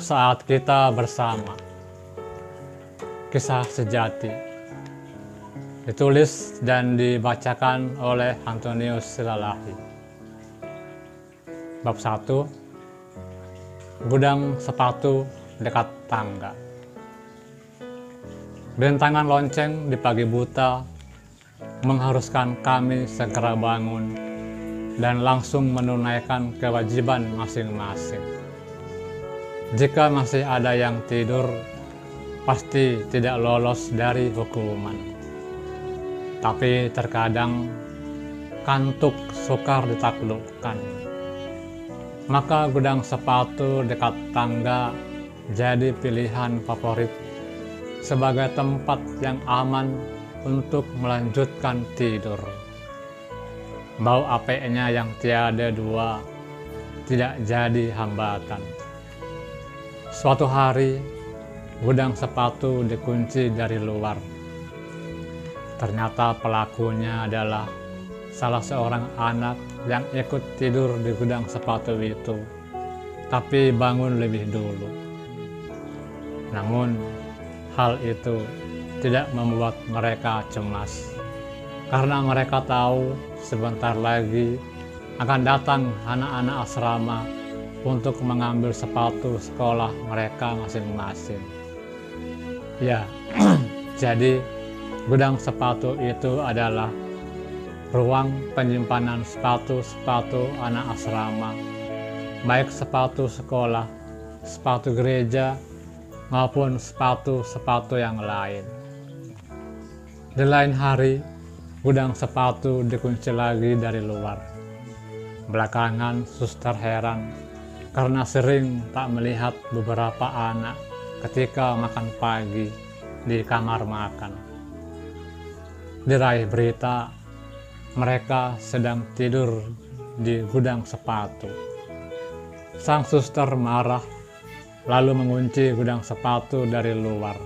saat kita bersama. Kisah sejati. Ditulis dan dibacakan oleh Antonius Silalahi. Bab 1. Gudang sepatu dekat tangga. Bentangan lonceng di pagi buta mengharuskan kami segera bangun dan langsung menunaikan kewajiban masing-masing. Jika masih ada yang tidur, pasti tidak lolos dari hukuman. Tapi terkadang kantuk sukar ditaklukkan. Maka gudang sepatu dekat tangga jadi pilihan favorit sebagai tempat yang aman untuk melanjutkan tidur. Bau apeknya yang tiada dua tidak jadi hambatan. Suatu hari, gudang sepatu dikunci dari luar. Ternyata pelakunya adalah salah seorang anak yang ikut tidur di gudang sepatu itu, tapi bangun lebih dulu. Namun, hal itu tidak membuat mereka cemas, karena mereka tahu sebentar lagi akan datang anak-anak asrama untuk mengambil sepatu sekolah mereka masing-masing. Ya, jadi gudang sepatu itu adalah ruang penyimpanan sepatu-sepatu anak asrama, baik sepatu sekolah, sepatu gereja, maupun sepatu-sepatu yang lain. Di lain hari, gudang sepatu dikunci lagi dari luar. Belakangan, suster heran karena sering tak melihat beberapa anak ketika makan pagi di kamar makan. Diraih berita, mereka sedang tidur di gudang sepatu. Sang suster marah, lalu mengunci gudang sepatu dari luar.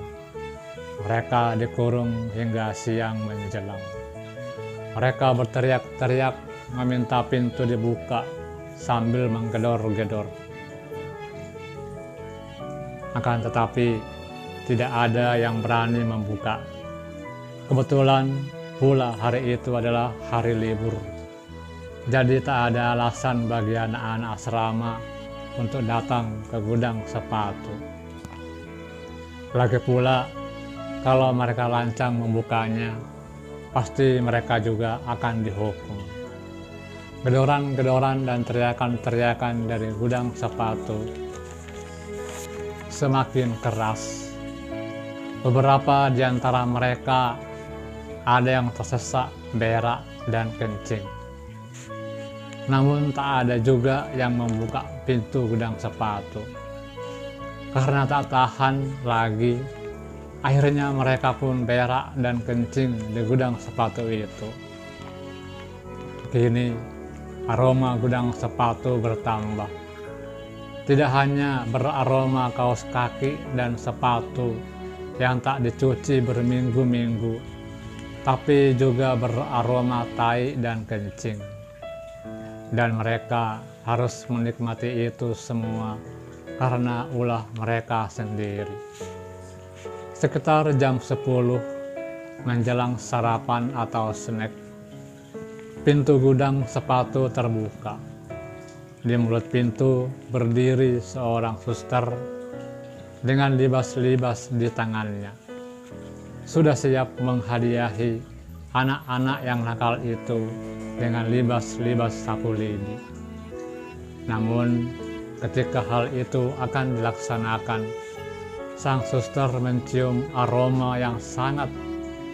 Mereka dikurung hingga siang menjelang. Mereka berteriak-teriak meminta pintu dibuka sambil menggedor-gedor. Akan tetapi tidak ada yang berani membuka. Kebetulan pula hari itu adalah hari libur. Jadi tak ada alasan bagi anak-anak asrama untuk datang ke gudang sepatu. Lagi pula, kalau mereka lancang membukanya, pasti mereka juga akan dihukum. Gedoran-gedoran dan teriakan-teriakan dari gudang sepatu semakin keras. Beberapa di antara mereka ada yang tersesak, berak, dan kencing. Namun tak ada juga yang membuka pintu gudang sepatu. Karena tak tahan lagi, akhirnya mereka pun berak dan kencing di gudang sepatu itu. Kini, aroma gudang sepatu bertambah. Tidak hanya beraroma kaos kaki dan sepatu yang tak dicuci berminggu-minggu, tapi juga beraroma tai dan kencing. Dan mereka harus menikmati itu semua karena ulah mereka sendiri. Sekitar jam 10 menjelang sarapan atau snack, pintu gudang sepatu terbuka. Di mulut pintu berdiri seorang suster dengan libas-libas di tangannya. Sudah siap menghadiahi anak-anak yang nakal itu dengan libas-libas sapu lidi. Namun, ketika hal itu akan dilaksanakan, sang suster mencium aroma yang sangat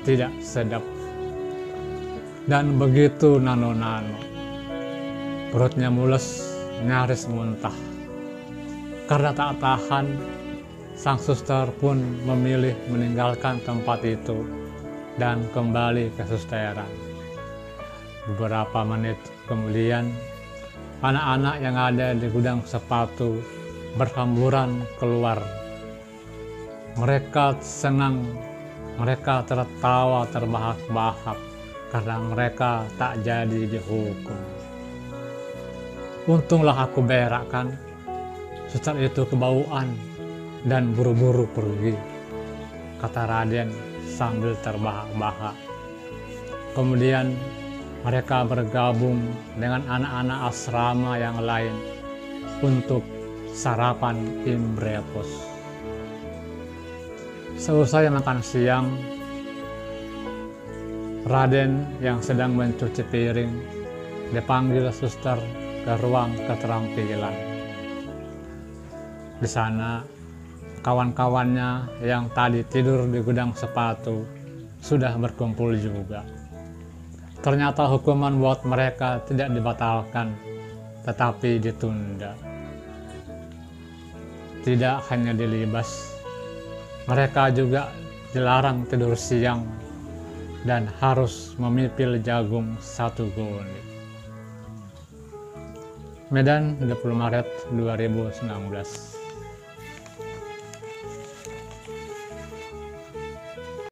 tidak sedap. Dan begitu nano-nano, perutnya mules, nyaris muntah. Karena tak tahan, sang suster pun memilih meninggalkan tempat itu dan kembali ke susteran. Beberapa menit kemudian, anak-anak yang ada di gudang sepatu berhamburan keluar. Mereka senang, mereka tertawa terbahak-bahak karena mereka tak jadi dihukum. Untunglah aku berak kan, suster itu kebauan, dan buru-buru pergi, kata Raden sambil terbahak-bahak. Kemudian mereka bergabung dengan anak-anak asrama yang lain untuk sarapan Imbrepos. Seusai makan siang, Raden yang sedang mencuci piring dipanggil suster ke ruang keterampilan. Di sana, kawan-kawannya yang tadi tidur di gudang sepatu sudah berkumpul juga. Ternyata hukuman buat mereka tidak dibatalkan, tetapi ditunda. Tidak hanya dilibas, mereka juga dilarang tidur siang dan harus memipil jagung 1 goni. Medan, 20 Maret 2019.